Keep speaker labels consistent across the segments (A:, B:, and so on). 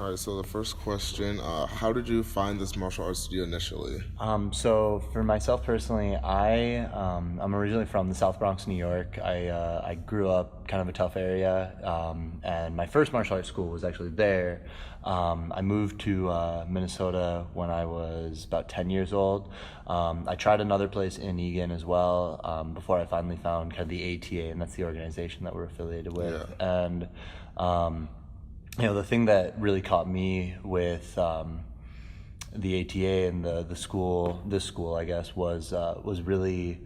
A: All right, so the first question, how did you find this martial arts studio initially?
B: So for myself personally, I'm originally from the South Bronx, New York. I grew up kind of a tough area, and my first martial arts school was actually there. I moved to Minnesota when I was about 10 years old. I tried another place in Egan as well before I finally found kind of the ATA, and that's the organization that we're affiliated with.
A: Yeah.
B: And the thing that really caught me with the ATA and this school, I guess, was really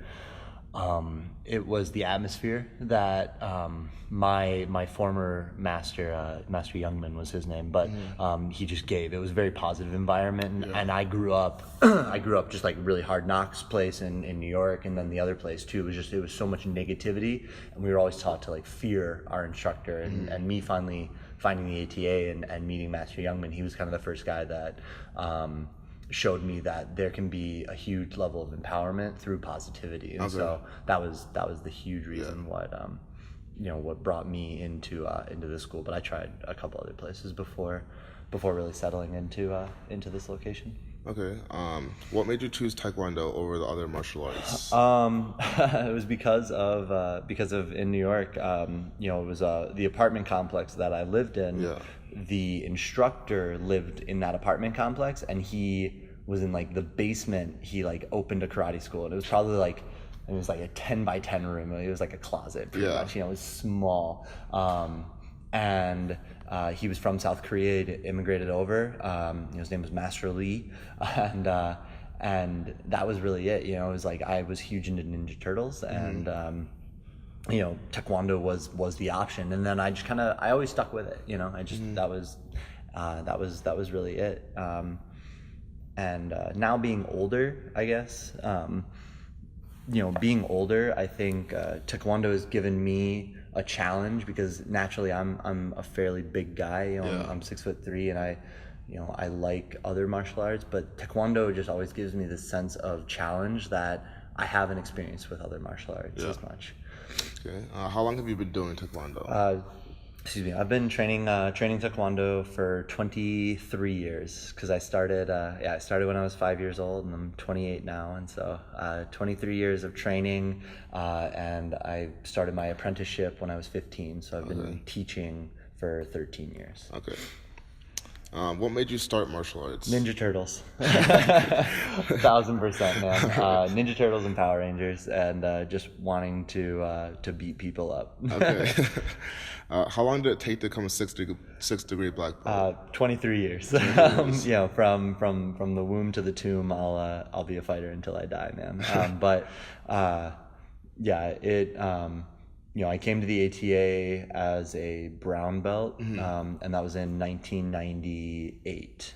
B: it was the atmosphere that my former master, Master Youngman was his name, but he just gave. It was a very positive environment, and I grew up I grew up just like really hard knocks place in New York, and then the other place too. It was so much negativity, and we were always taught to like fear our instructor, and me finally finding the ATA and meeting Master Youngman. He was kind of the first guy that showed me that there can be a huge level of empowerment through positivity, and so that was the huge reason what brought me into this school. But I tried a couple other places before really settling into this location.
A: Okay. What made you choose Taekwondo over the other martial arts?
B: It was because of in New York. It was the apartment complex that I lived in.
A: Yeah.
B: The instructor lived in that apartment complex, and he was in like the basement. He like opened a karate school, and it was probably like a 10 by 10 room. It was like a closet, pretty much. It was small. And he was from South Korea. He immigrated over. His name was Master Lee, and that was really it. It was like I was huge into Ninja Turtles, and Taekwondo was the option. And then I always stuck with it. That was really it. And now being older, I guess. Being older, I think Taekwondo has given me a challenge because naturally I'm a fairly big guy. I'm 6'3", and I like other martial arts, but Taekwondo just always gives me this sense of challenge that I haven't experienced with other martial arts as much.
A: Okay. How long have you been doing Taekwondo?
B: I've been training Taekwondo for 23 years because I started when I was 5 years old, and I'm 28 now, and so 23 years of training, and I started my apprenticeship when I was 15, so I've been teaching for 13 years.
A: Okay. What made you start martial arts?
B: Ninja Turtles. 1000%, man. Ninja Turtles and Power Rangers, and just wanting to beat people up.
A: Okay. How long did it take to become a six-degree black belt?
B: 23 years. From the womb to the tomb, I'll be a fighter until I die, man. I came to the ATA as a brown belt, and that was in 1998.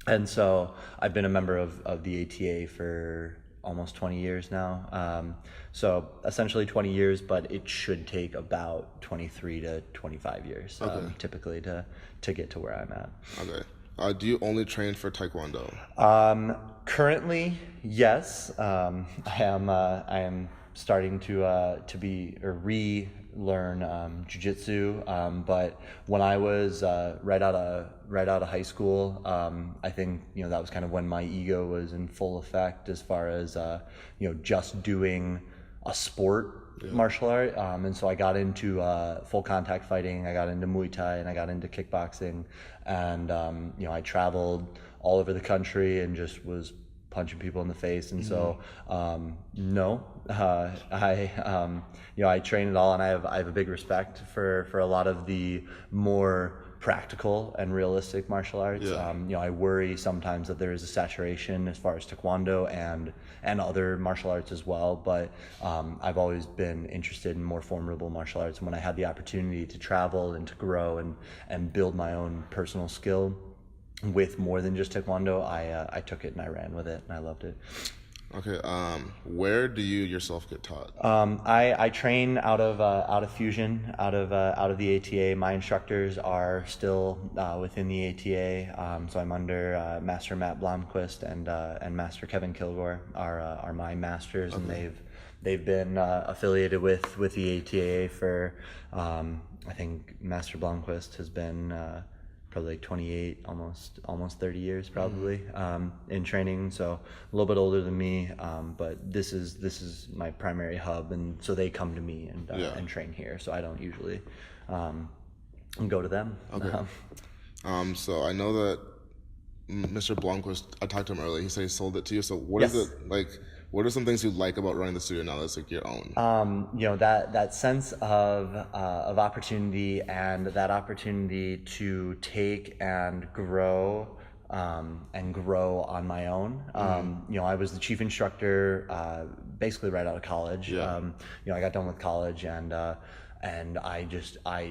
B: And so I've been a member of the ATA for almost 20 years now. So essentially 20 years, but it should take about 23 to 25 years typically to get to where I'm at.
A: Okay. Do you only train for Taekwondo?
B: Currently, yes. I am starting to relearn jiu-jitsu, but when I was right out of high school, I think that was kind of when my ego was in full effect as far as just doing a sport martial art, and so I got into full contact fighting. I got into Muay Thai, and I got into kickboxing, and I traveled all over the country and just was punching people in the face, and so I train it all, and I have a big respect for a lot of the more practical and realistic martial arts. I worry sometimes that there is a saturation as far as Taekwondo and other martial arts as well, but I've always been interested in more formidable martial arts, and when I had the opportunity to travel and to grow and build my own personal skill with more than just Taekwondo, I took it and I ran with it, and I loved it.
A: Okay. Where do you yourself get taught?
B: I train out of Fusion, out of the ATA. My instructors are still within the ATA, so I'm under Master Matt Blomquist and Master Kevin Kilgore are my masters, and they've been affiliated with the ATA for I think Master Blomquist has been probably like 28, almost 30 years probably in training. So a little bit older than me, but this is my primary hub, and so they come to me and train here. So I don't usually go to them.
A: Okay. So I know that Mr. Blomquist, I talked to him earlier. He said he sold it to you. So what is it like? What are some things you like about running the studio now that's like your own?
B: That sense of opportunity, and that opportunity to take and grow on my own. I was the chief instructor basically right out of college. I got done with college, and I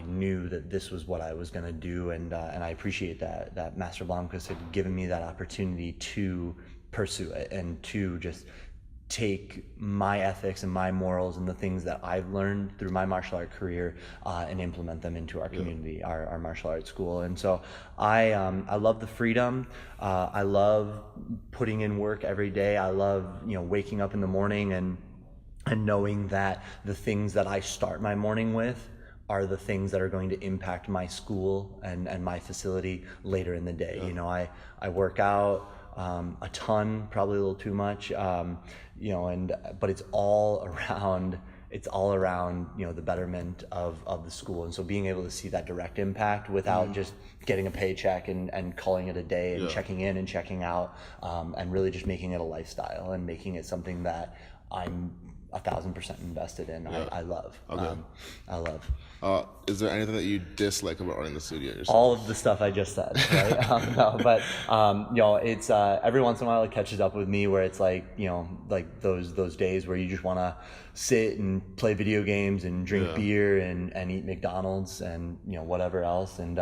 B: knew that this was what I was going to do, and I appreciate that Master Blomquist had given me that opportunity to pursue it and to just take my ethics and my morals and the things that I've learned through my martial art career and implement them into our community, our martial arts school. And so I love the freedom. I love putting in work every day. I love waking up in the morning and knowing that the things that I start my morning with are the things that are going to impact my school and my facility later in the day. I work out a ton, probably a little too much, but it's all around the betterment of the school. And so being able to see that direct impact without just getting a paycheck and calling it a day and checking in and checking out, and really just making it a lifestyle and making it something that I'm 1,000% invested in. I love.
A: Okay.
B: I love.
A: Is there anything that you dislike about running the studio yourself?
B: All of the stuff I just said, right? It's every once in a while it catches up with me where it's like those days where you just want to sit and play video games and drink beer and eat McDonald's and whatever else, and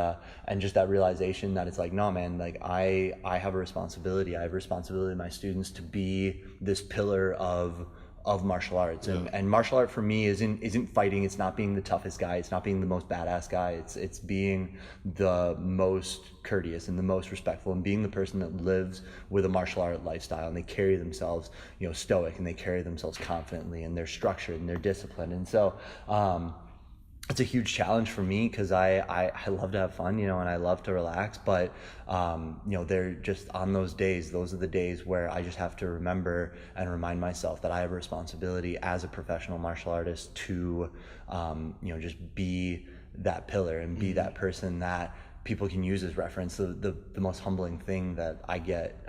B: just that realization that it's like, no man, like I have a responsibility. I have a responsibility to my students to be this pillar of martial arts, and martial art for me isn't fighting. It's not being the toughest guy. It's not being the most badass guy. It's being the most courteous and the most respectful, and being the person that lives with a martial art lifestyle, and they carry themselves stoic, and they carry themselves confidently, and they're structured and they're disciplined. And so it's a huge challenge for me because I love to have fun, and I love to relax, but they're just on those days. Those are the days where I just have to remember and remind myself that I have a responsibility as a professional martial artist to just be that pillar and be that person that people can use as reference. The most humbling thing that I get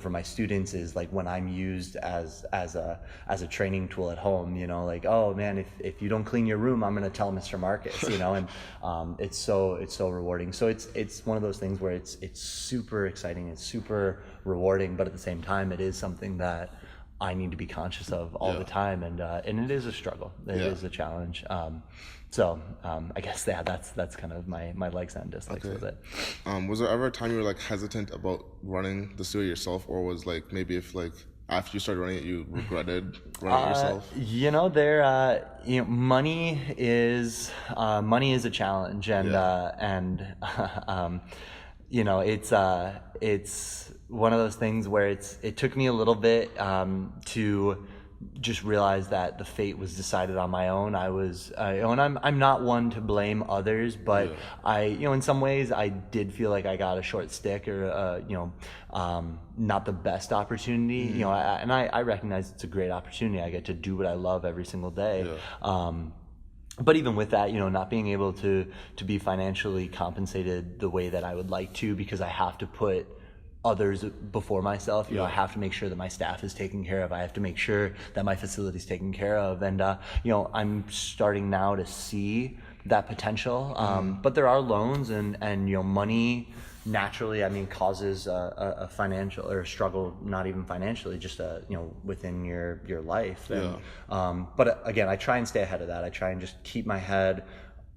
B: for my students is like when I'm used as a training tool at home, like, oh man, if you don't clean your room, I'm gonna tell Mr. Marcus, and it's so rewarding. So it's one of those things where it's super exciting, it's super rewarding, but at the same time it is something that I need to be conscious of all the time, and it is a struggle. It is a challenge. I guess that's kind of my likes and dislikes with it.
A: Was there ever a time you were like hesitant about running the studio yourself, or was like maybe if like after you started running it you regretted running it yourself?
B: Money is a challenge, and it's one of those things where it took me a little bit to just realize that the fate was decided on my own. I was, and I'm not one to blame others, but in some ways I did feel like I got a short stick, or not the best opportunity. I recognize it's a great opportunity. I get to do what I love every single day. But even with that, not being able to be financially compensated the way that I would like to, because I have to put others before myself. I have to make sure that my staff is taken care of. I have to make sure that my facility is taken care of. And, I'm starting now to see that potential. But there are loans and money naturally, causes a financial or a struggle, not even financially, just within your life. And, but again, I try and stay ahead of that. I try and just keep my head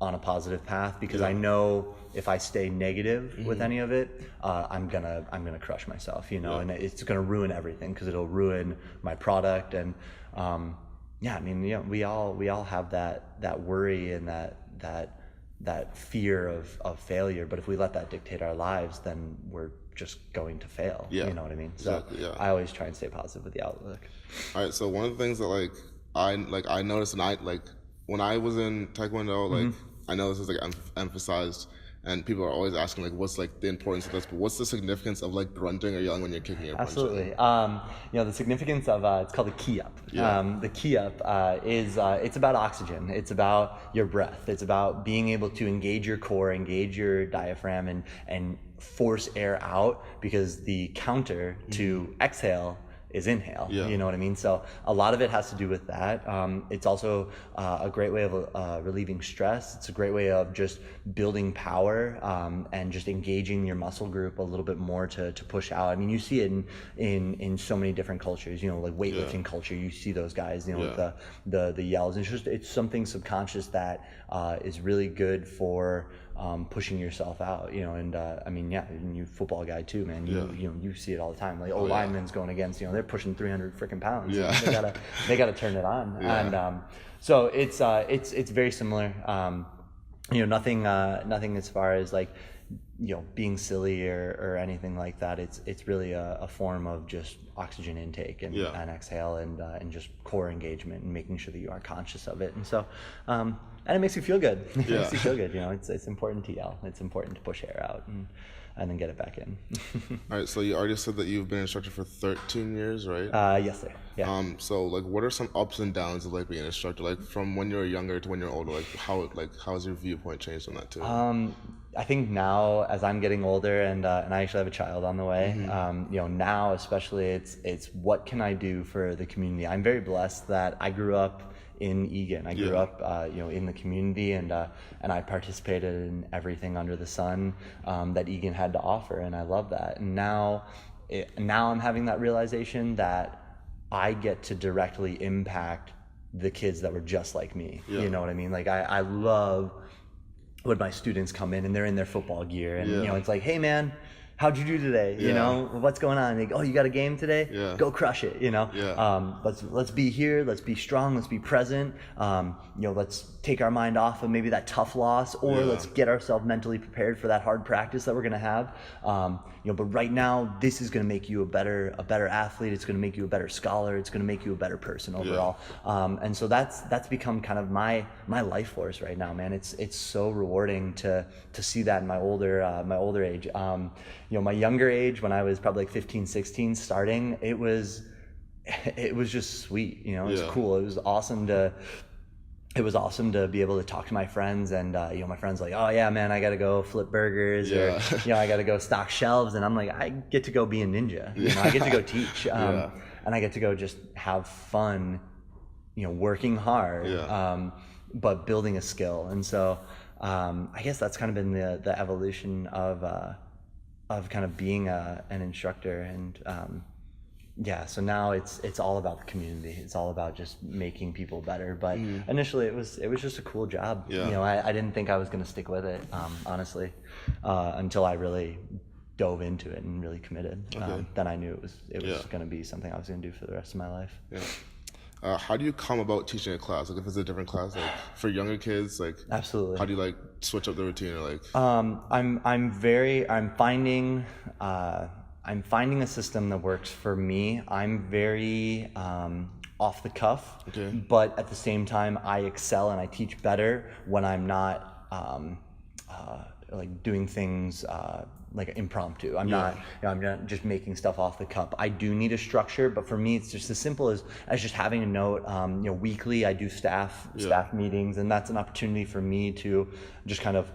B: on a positive path, because I know if I stay negative with any of it, I'm gonna crush myself, and it's gonna ruin everything, because it'll ruin my product. And we all have that worry and that fear of failure. But if we let that dictate our lives, then we're just going to fail. You know what I mean?
A: Exactly,
B: so I always try and stay positive with the outlook.
A: All right. So one of the things that I noticed, and when I was in Taekwondo, I know this is emphasized, and people are always asking like, what's like the importance of this? But what's the significance of like grunting or yelling when you're kicking or punching?
B: Absolutely. The significance of it's called a key up. The key up is it's about oxygen. It's about your breath. It's about being able to engage your core, engage your diaphragm, and force air out, because the counter to exhale is inhale. You know what I mean? So a lot of it has to do with that. It's also a great way of relieving stress. It's a great way of just building power and just engaging your muscle group a little bit more to push out. I mean, you see it in so many different cultures, like weightlifting culture. You see those guys, with the yells. It's something subconscious that is really good for pushing yourself out, and you football guy too, man. You see it all the time. Like linemen's going against, they're pushing 300 freaking pounds. They gotta turn it on. And so it's very similar. Nothing as far as like being silly or anything like that. It's really a form of just oxygen intake and exhale and just core engagement and making sure that you are conscious of it. And so and it makes you feel good. It makes you feel good. It's important to yell. It's important to push air out and then get it back in.
A: All right. So you already said that you've been an instructor for 13 years, right?
B: Yes, sir. Yeah.
A: So like, what are some ups and downs of like being an instructor? Like from when you were younger to when you're older, like how has your viewpoint changed on that too?
B: I think now, as I'm getting older, and I actually have a child on the way. Now especially, it's what can I do for the community? I'm very blessed that I grew up in Egan. I grew up, in the community, and I participated in everything under the sun that Egan had to offer, and I love that. And now I'm having that realization that I get to directly impact the kids that were just like me. You know what I mean? Like I love when my students come in and they're in their football gear, and it's like, hey man, how'd you do today? What's going on? Like, oh, you got a game today? Go crush it. Let's be here. Let's be strong. Let's be present. Let's take our mind off of maybe that tough loss, or let's get ourselves mentally prepared for that hard practice that we're gonna have. But right now, this is gonna make you a better athlete. It's gonna make you a better scholar. It's gonna make you a better person overall. And so that's become kind of my life force right now, man. It's so rewarding to see that in my older age. My younger age, when I was probably like 15, 16 starting, it was just sweet. It was cool. It was awesome to be able to talk to my friends, and my friends like, oh yeah, man, I gotta go flip burgers, or I gotta go stock shelves, and I'm like, I get to go be a ninja. I get to go teach, and I get to go just have fun, working hard, but building a skill. And so I guess that's kind of been the evolution of kind of being an instructor. And so now it's all about the community. It's all about just making people better. But initially it was just a cool job. I didn't think I was going to stick with it, honestly, until I really dove into it and really committed. Then I knew it was going to be something I was going to do for the rest of my life.
A: How do you come about teaching a class? Like if it's a different class, like for younger kids, like
B: absolutely.
A: How do you like switch up the routine, or like?
B: I'm finding a system that works for me. I'm very off the cuff, but at the same time, I excel and I teach better when I'm not like doing things like impromptu. I'm not just making stuff off the cup. I do need a structure, but for me, it's just as simple as just having a note. Weekly I do staff meetings, and that's an opportunity for me to just kind of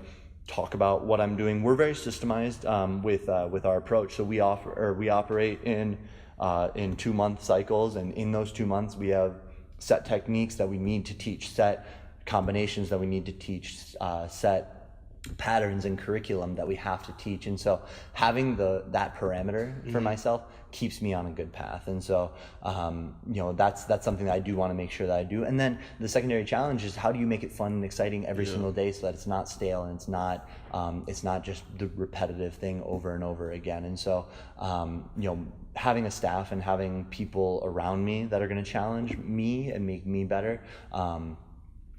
B: talk about what I'm doing. We're very systemized with our approach. So we operate in 2-month cycles, and in those 2 months we have set techniques that we need to teach, set combinations that we need to teach, set patterns and curriculum that we have to teach. And so having that parameter for myself keeps me on a good path. And so that's something that I do want to make sure that I do. And then the secondary challenge is, how do you make it fun and exciting every single day, so that it's not stale and it's not just the repetitive thing over and over again. And so having a staff and having people around me that are going to challenge me and make me better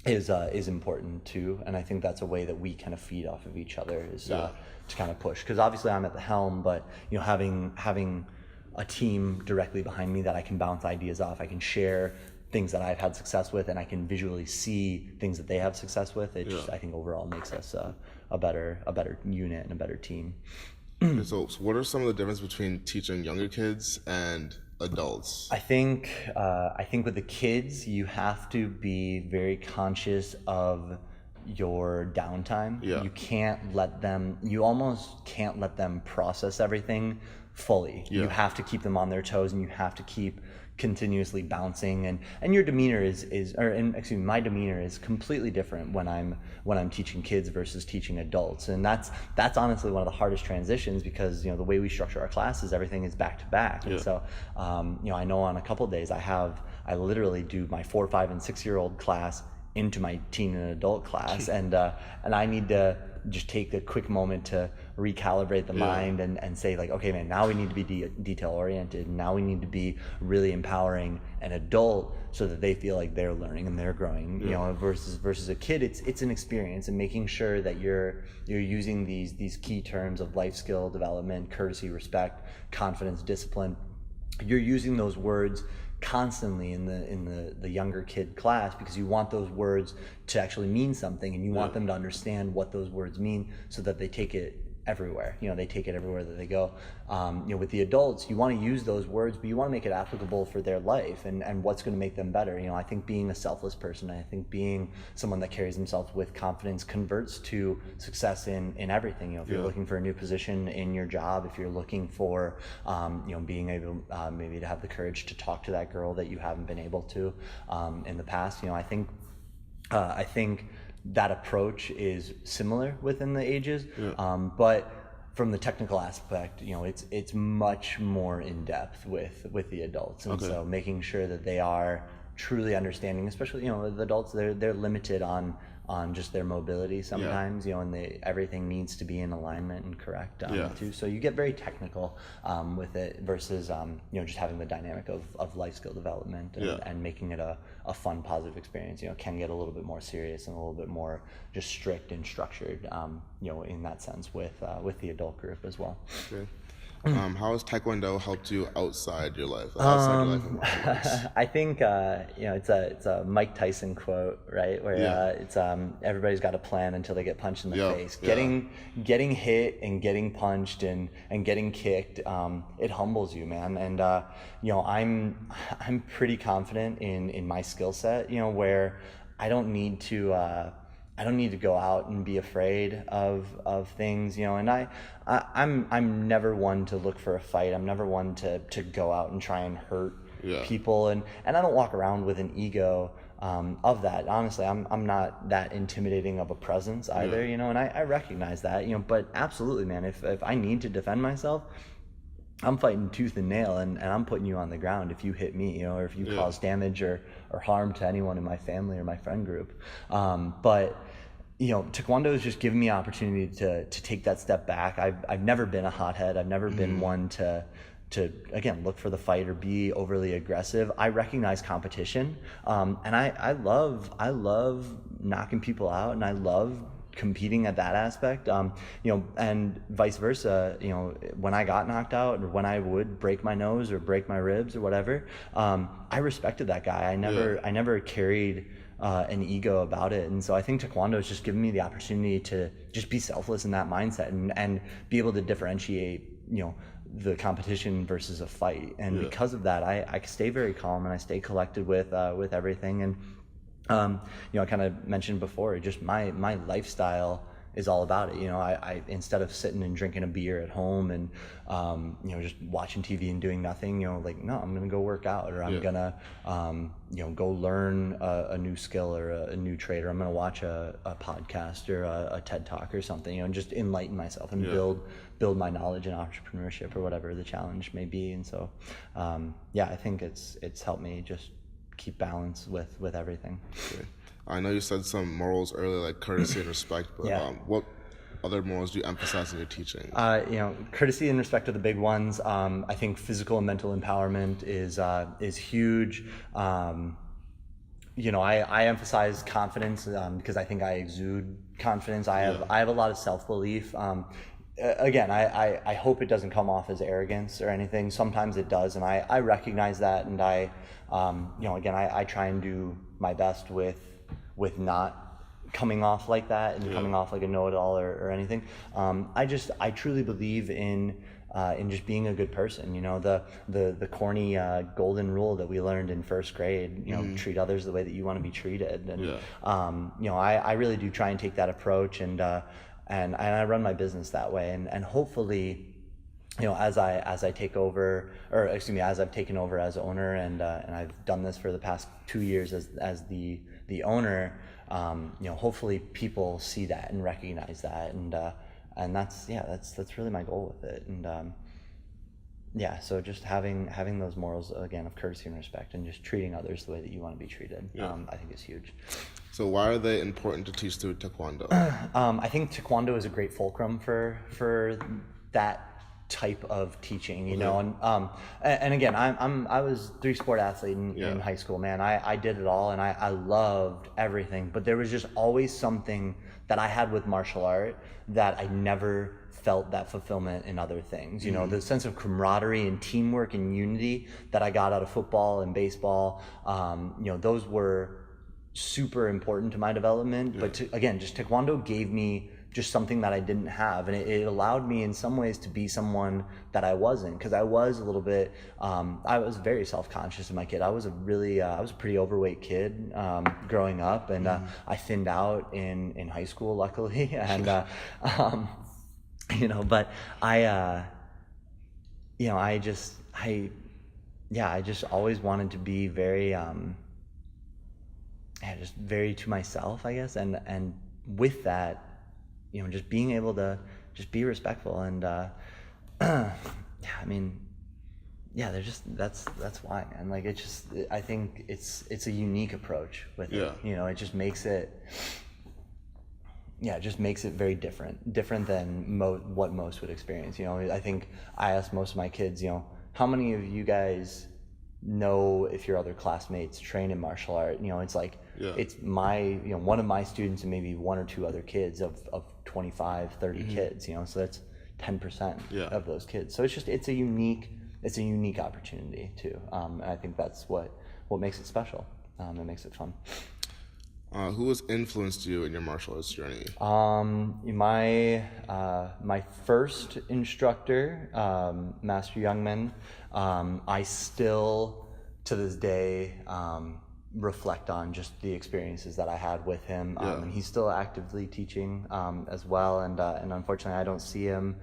B: is important too. And I think that's a way that we kind of feed off of each other, is to kind of push, because obviously I'm at the helm, but having a team directly behind me that I can bounce ideas off, I can share things that I've had success with, and I can visually see things that they have success with. It just, I think overall makes us a better unit and a better team.
A: Okay, so what are some of the differences between teaching younger kids and adults?
B: I think with the kids, you have to be very conscious of your downtime.
A: Yeah.
B: You almost can't let them process everything fully.
A: Yeah.
B: You have to keep them on their toes, and you have to keep continuously bouncing, and your demeanor my demeanor is completely different when I'm teaching kids versus teaching adults. And that's honestly one of the hardest transitions, because the way we structure our classes, everything is back to back. And so I know on a couple of days I literally do my 4, 5, and 6-year-old class into my teen and adult class, and I need to just take a quick moment to recalibrate the mind and say, like, okay, man, now we need to be detail oriented. Now we need to be really empowering an adult so that they feel like they're learning and they're growing. Versus a kid, it's an experience, and making sure that you're using these key terms of life skill development, courtesy, respect, confidence, discipline. You're using those words constantly in the younger kid class, because you want those words to actually mean something, and you want them to understand what those words mean, so that they take it everywhere. They take it everywhere that they go. With the adults, you want to use those words, but you want to make it applicable for their life and what's going to make them better. I think being a selfless person, I think being someone that carries themselves with confidence converts to success in everything. If you're looking for a new position in your job, if you're looking for being able maybe to have the courage to talk to that girl that you haven't been able to in the past, I think that approach is similar within the ages, but from the technical aspect, it's much more in depth with the adults, and so making sure that they are truly understanding, especially the adults, they're limited on just their mobility sometimes, and everything needs to be in alignment and correct too. So you get very technical with it versus just having the dynamic of life skill development and making it a fun, positive experience. It can get a little bit more serious and a little bit more just strict and structured, in that sense with the adult group as well.
A: Okay. How has Taekwondo helped you outside your life? Outside your life and work?
B: I think it's a Mike Tyson quote, right? Where it's everybody's got a plan until they get punched in the face. Getting hit and getting punched and getting kicked, it humbles you, man. And I'm pretty confident in my skill set, where I don't need to go out and be afraid of things, and I'm never one to look for a fight. I'm never one to go out and try and hurt people, and I don't walk around with an ego of that. Honestly, I'm not that intimidating of a presence either, and I recognize that, but absolutely, man, if I need to defend myself, I'm fighting tooth and nail, and I'm putting you on the ground if you hit me, or if you cause damage or harm to anyone in my family or my friend group. But Taekwondo has just given me an opportunity to take that step back. I've never been a hothead. I've never been one to again look for the fight or be overly aggressive. I recognize competition, and I love knocking people out, and I love competing at that aspect, and vice versa. When I got knocked out, or when I would break my nose or break my ribs or whatever, I respected that guy. I never carried an ego about it, and so I think Taekwondo has just given me the opportunity to just be selfless in that mindset and be able to differentiate, the competition versus a fight. And because of that, I stay very calm and I stay collected with everything. And I kind of mentioned before, just my lifestyle is all about it. I instead of sitting and drinking a beer at home and just watching TV and doing nothing, no, I'm gonna go work out, or I'm gonna go learn a new skill or a new trade, or I'm gonna watch a podcast or a TED Talk or something, and just enlighten myself and build my knowledge in entrepreneurship or whatever the challenge may be. And so I think it's helped me just keep balance with everything.
A: Okay. I know you said some morals earlier, like courtesy and respect, but what other morals do you emphasize in your teaching?
B: Courtesy and respect are the big ones. I think physical and mental empowerment is huge. I emphasize confidence because I think I exude confidence. I have a lot of self-belief. again, I hope it doesn't come off as arrogance or anything. Sometimes it does, and I recognize that, and again, I try and do my best with not coming off like that and coming off like a know-it-all or anything. I truly believe in just being a good person. The corny golden rule that we learned in first grade. Treat others the way that you want to be treated. And I really do try and take that approach, and I run my business that way. And hopefully, as I take over, or excuse me, as I've taken over as owner, and I've done this for the past 2 years as the owner. Hopefully people see that and recognize that, and that's really my goal with it. And so just having those morals, again, of courtesy and respect, and just treating others the way that you want to be treated, I think is huge.
A: So why are they important to teach through Taekwondo?
B: I think Taekwondo is a great fulcrum for that type of teaching, and again, I was 3-sport athlete in high school, man. I did it all, and I loved everything, but there was just always something that I had with martial art that I never felt that fulfillment in other things. The sense of camaraderie and teamwork and unity that I got out of football and baseball, those were super important to my development. But again, just Taekwondo gave me just something that I didn't have, and it allowed me in some ways to be someone that I wasn't, because I was a little bit I was very self-conscious of my kid. I was a pretty overweight kid growing up, and I thinned out in high school, luckily, and but I just always wanted to be very just very to myself, I guess, and with that, just being able to just be respectful, and they're just that's why, and like I think it's a unique approach with it. It just makes it very different than what most would experience. I think I asked most of my kids, how many of you guys know if your other classmates train in martial art? It's like it's my one of my students and maybe 1 or 2 other kids of 25, 30 kids, so that's 10% of those kids. So it's a unique opportunity too, and I think that's what makes it special. It makes it fun.
A: Who has influenced you in your martial arts journey?
B: My first instructor, Master Youngman, I still to this day reflect on just the experiences that I had with him, and he's still actively teaching as well, and unfortunately I don't see him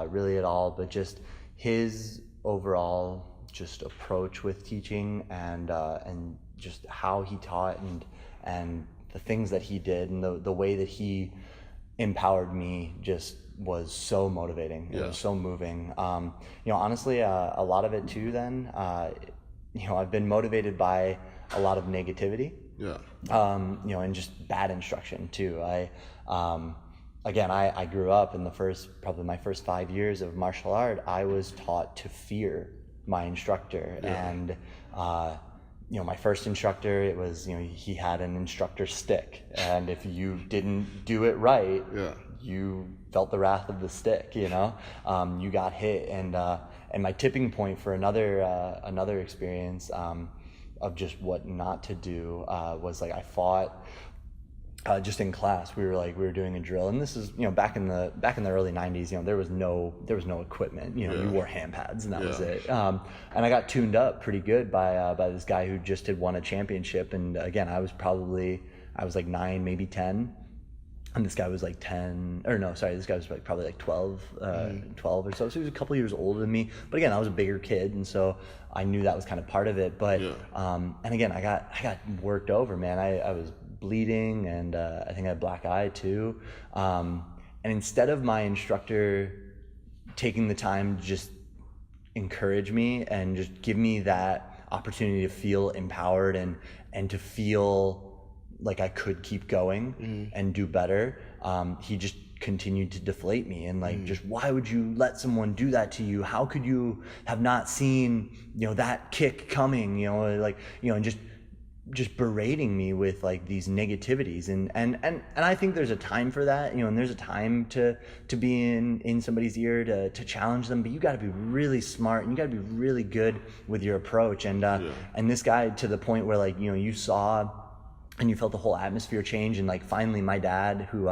B: really at all, but just his overall just approach with teaching, and just how he taught, and the things that he did, and the way that he empowered me just was so motivating. It was so moving. Honestly, a lot of it too then, I've been motivated by a lot of negativity, and just bad instruction too. I grew up in probably my first 5 years of martial art, I was taught to fear my instructor, and my first instructor, it was, he had an instructor stick, and if you didn't do it right, you felt the wrath of the stick, you got hit, and my tipping point for another experience of just what not to do was like I fought just in class. We were doing a drill, and this is back in the early 90s. There was no equipment. We wore hand pads, and that was it. And I got tuned up pretty good by this guy who just had won a championship. And again, I was like 9, maybe 10. And this guy was like 10, or no, sorry, this guy was like probably like 12 or so. So he was a couple years older than me. But again, I was a bigger kid, and so I knew that was kind of part of it. But and again, I got worked over, man. I was bleeding, and I think I had a black eye too. And instead of my instructor taking the time to just encourage me and just give me that opportunity to feel empowered and to feel like I could keep going and do better, he just continued to deflate me, and like just, why would you let someone do that to you? How could you have not seen that kick coming? And just just berating me with like these negativities, and I think there's a time for that, and there's a time to be in somebody's ear to challenge them, but you got to be really smart and you got to be really good with your approach, and this guy, to the point where like you saw and you felt the whole atmosphere change, and like finally my dad, who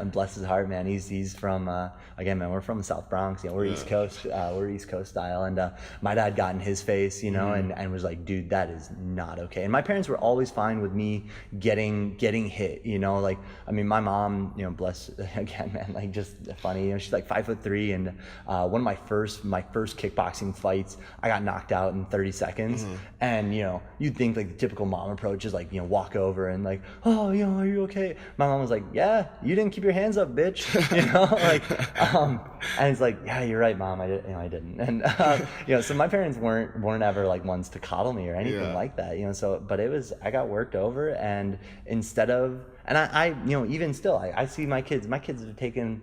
B: bless his heart, man, he's from again, man, we're from the South Bronx, we're East Coast, we're East Coast style, and my dad got in his face, and was like, dude, that is not okay. And my parents were always fine with me getting hit, like, I mean, my mom, bless, again, man, like, just funny, she's like 5'3", and one of my first kickboxing fights, I got knocked out in 30 seconds, and you'd think like the typical mom approach is like, walk over and like, oh, are you okay? My mom was like, yeah, you didn't keep your hands up, bitch. Like, and it's like, yeah, you're right, mom. I didn't. And so my parents weren't ever like ones to coddle me or anything like that. So, but I got worked over, and instead of, and I even still, I see my kids have taken.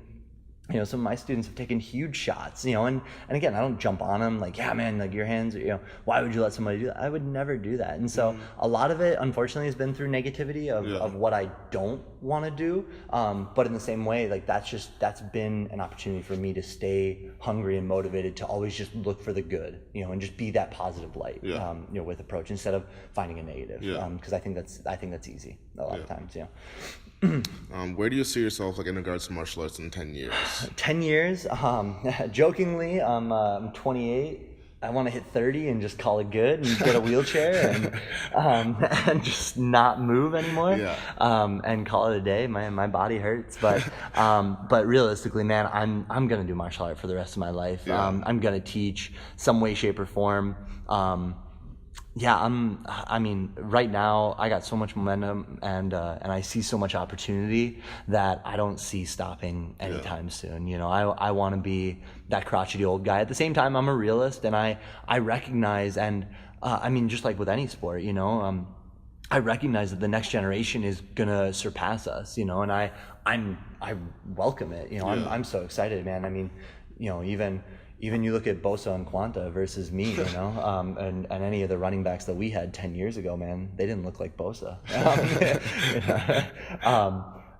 B: Some of my students have taken huge shots, and again, I don't jump on them like, yeah, man, like your hands, why would you let somebody do that? I would never do that. And so a lot of it, unfortunately, has been through negativity of what I don't want to do. But in the same way, like that's been an opportunity for me to stay hungry and motivated to always just look for the good, and just be that positive light, with approach instead of finding a negative. Because I think that's easy a lot of times.
A: Where do you see yourself like in regards to martial arts in 10 years?
B: 10 years? Jokingly, I'm 28. I want to hit 30 and just call it good and get a wheelchair and just not move anymore. And call it a day. My body hurts, but realistically, man, I'm gonna do martial art for the rest of my life. I'm gonna teach some way, shape, or form. I mean, right now I got so much momentum and I see so much opportunity that I don't see stopping anytime soon. I want to be that crotchety old guy. At the same time, I'm a realist, and I recognize, and I mean, just like with any sport, I recognize that the next generation is gonna surpass us, and I welcome it. I'm so excited, man. I mean, even you look at Bosa and Quando versus me, and any of the running backs that we had 10 years ago, man, they didn't look like Bosa.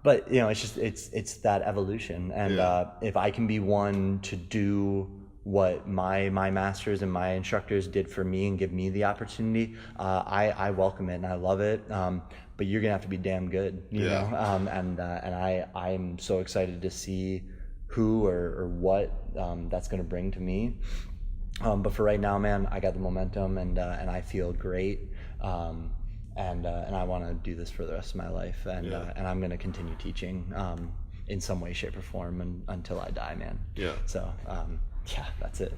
B: But it's that evolution, and if I can be one to do what my masters and my instructors did for me and give me the opportunity, I welcome it and I love it. But you're gonna have to be damn good, and I'm so excited to see who or what that's going to bring to me, but for right now, man, I got the momentum and I feel great, and I want to do this for the rest of my life, and I'm going to continue teaching in some way, shape, or form until I die, man. So that's it.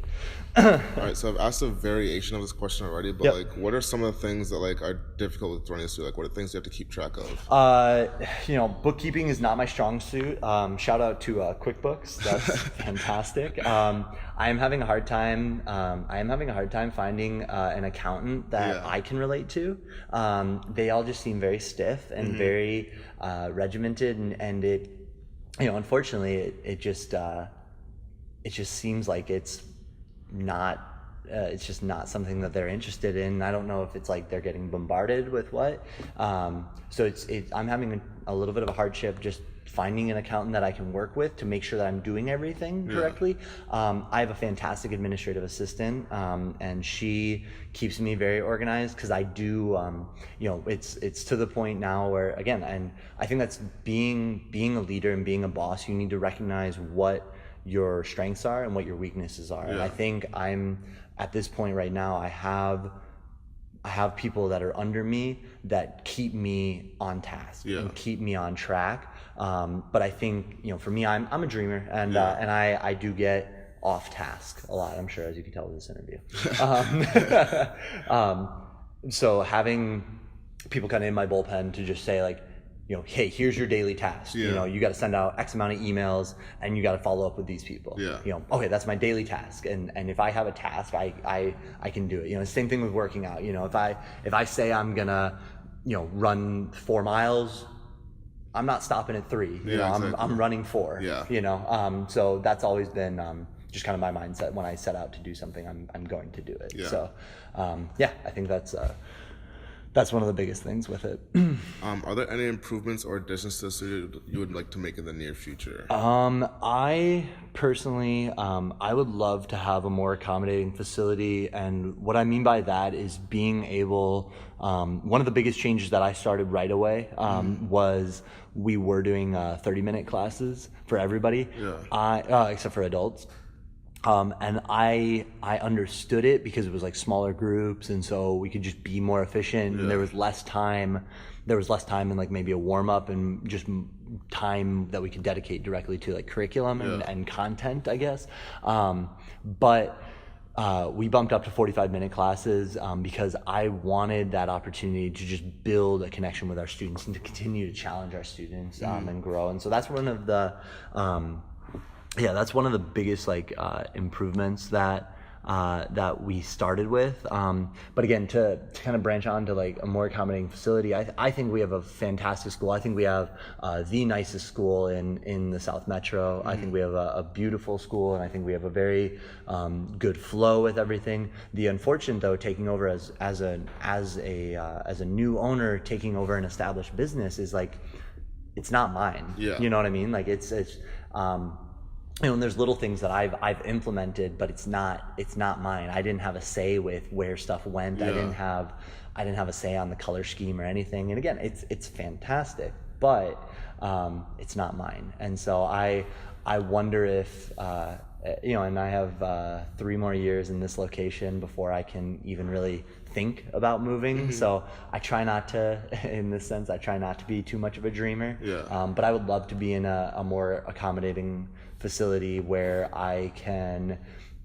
A: All right, so I've asked a variation of this question already, but like, what are some of the things that like are difficult with running a suit? Like, what are things you have to keep track of?
B: Bookkeeping is not my strong suit. Shout out to QuickBooks. That's fantastic. I am having a hard time. Finding an accountant that I can relate to. They all just seem very stiff and very regimented, and it, unfortunately, it just seems like it's just not something that they're interested in. I don't know if it's like they're getting bombarded with what. So I'm having a little bit of a hardship just finding an accountant that I can work with to make sure that I'm doing everything correctly. I have a fantastic administrative assistant, and she keeps me very organized, because I do, it's to the point now where, again, and I think that's being a leader and being a boss, you need to recognize what your strengths are and what your weaknesses are. And I think I'm at this point right now, I have people that are under me that keep me on task and keep me on track. But I think, for me, I'm a dreamer, and I do get off task a lot, I'm sure, as you can tell with this interview. So having people kind of in my bullpen to just say like, hey, here's your daily task. You got to send out X amount of emails, and you got to follow up with these people. Okay, that's my daily task. And if I have a task, I can do it. Same thing with working out. If I say I'm gonna, run 4 miles, I'm not stopping at 3. I'm running 4. So that's always been just kind of my mindset. When I set out to do something, I'm going to do it. So I think That's one of the biggest things with it.
A: Are there any improvements or additions to the studio you would like to make in the near future?
B: I personally, I would love to have a more accommodating facility, and what I mean by that is being able. One of the biggest changes that I started right away was we were doing 30-minute classes for everybody, except for adults. And I understood it because it was like smaller groups, and so we could just be more efficient. And there was less time. There was less time in like maybe a warm up and just time that we could dedicate directly to like curriculum and content, I guess. But we bumped up to 45-minute classes because I wanted that opportunity to just build a connection with our students and to continue to challenge our students and grow. And so that's one of the that's one of the biggest like improvements that we started with. But again, to kind of branch on to like a more accommodating facility, I think we have a fantastic school. I think we have the nicest school in the South Metro. I think we have a beautiful school, and I think we have a very good flow with everything. The unfortunate though, taking over as a new owner, taking over an established business is like, it's not mine.
A: Yeah.
B: You know what I mean? Like it's and there's little things that I've implemented, but it's not mine. I didn't have a say with where stuff went. Yeah. I didn't have a say on the color scheme or anything. And again, it's fantastic, but it's not mine. And so I wonder if and I have 3 more years in this location before I can even really think about moving. So I try not to, in this sense, I try not to be too much of a dreamer. Yeah. But I would love to be in a more accommodating facility where I can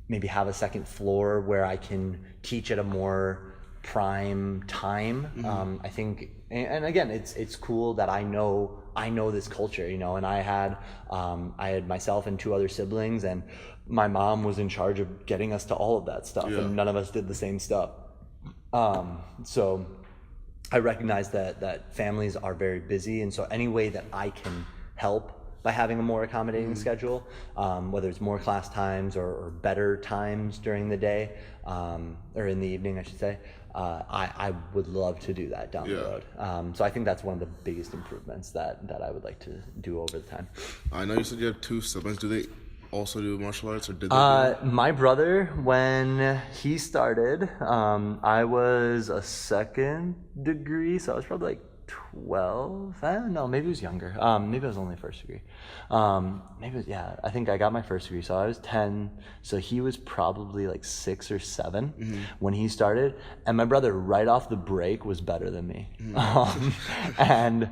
B: maybe have a second floor where I can teach at a more prime time. I think, and again, it's cool that I know this culture, and I had myself and 2 other siblings, and my mom was in charge of getting us to all of that stuff, and none of us did the same stuff. So I recognize that families are very busy, and so any way that I can help by having a more accommodating schedule, whether it's more class times or better times during the day, or in the evening, I should say, I would love to do that down the road. So I think that's one of the biggest improvements that I would like to do over the time.
A: I know you said you have 2 siblings. Do they also do martial arts, or did they?
B: My brother, when he started, I was a 2nd degree, so I was probably like 12. I don't know, maybe it was younger. Maybe it was only 1st degree. I think I got my 1st degree, so I was 10. So he was probably like 6 or 7 when he started. And my brother, right off the break, was better than me. And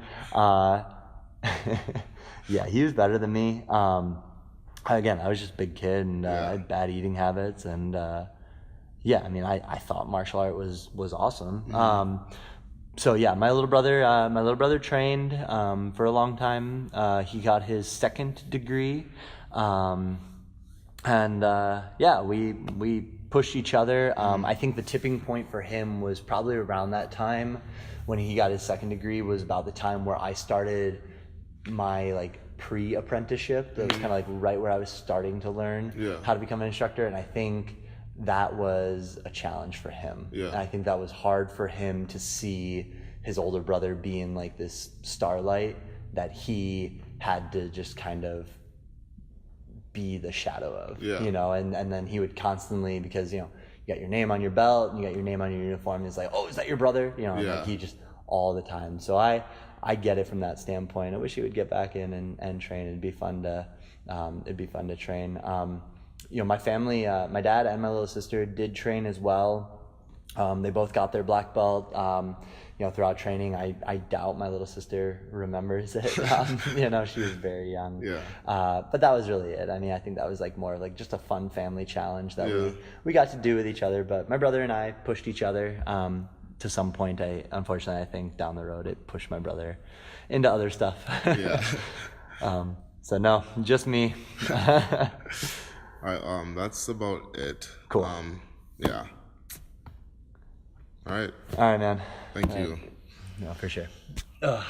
B: he was better than me. Again, I was just a big kid, and I had bad eating habits, and I thought martial art was awesome. So my little brother trained for a long time. He got his 2nd degree, we pushed each other. I think the tipping point for him was probably around that time when he got his 2nd degree. Was about the time where I started my like pre-apprenticeship. That was kind of like right where I was starting to learn how to become an instructor, and I think that was a challenge for him. And I think that was hard for him to see his older brother being like this starlight that he had to just kind of be the shadow of, and then he would constantly, because you got your name on your belt and you got your name on your uniform, and it's like, oh, is that your brother? Like he just all the time. So I get it from that standpoint. I wish he would get back in and train. It'd be fun to train. My family, my dad and my little sister did train as well. They both got their black belt. Throughout training, I doubt my little sister remembers it. She was very young. But that was really it. I mean, I think that was like more like just a fun family challenge that we got to do with each other. But my brother and I pushed each other. To some point, unfortunately, I think down the road it pushed my brother into other stuff. So no, just me.
A: All right, that's about it.
B: Cool.
A: Yeah. All right.
B: All right, man.
A: Thank you.
B: No, for sure. Ugh.